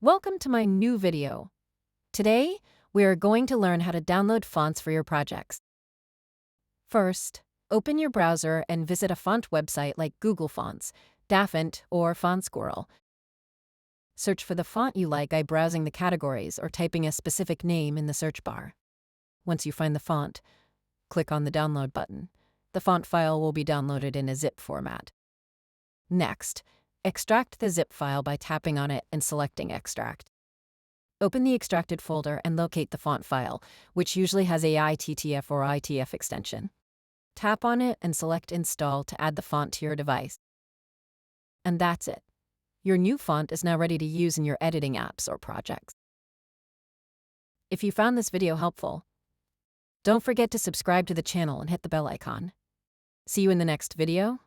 Welcome to my new video. Today, we are going to learn how to download fonts for your projects. First, open your browser and visit a font website like Google Fonts, Daffont, or FontSquirrel. Search for the font you like by browsing the categories or typing a specific name in the search bar. Once you find the font, click on the download button. The font file will be downloaded in a zip format. Next, extract the zip file by tapping on it and selecting Extract. Open the extracted folder and locate the font file, which usually has a ITTF or ITF extension. Tap on it and select Install to add the font to your device. And that's it. Your new font is now ready to use in your editing apps or projects. If you found this video helpful, don't forget to subscribe to the channel and hit the bell icon. See you in the next video.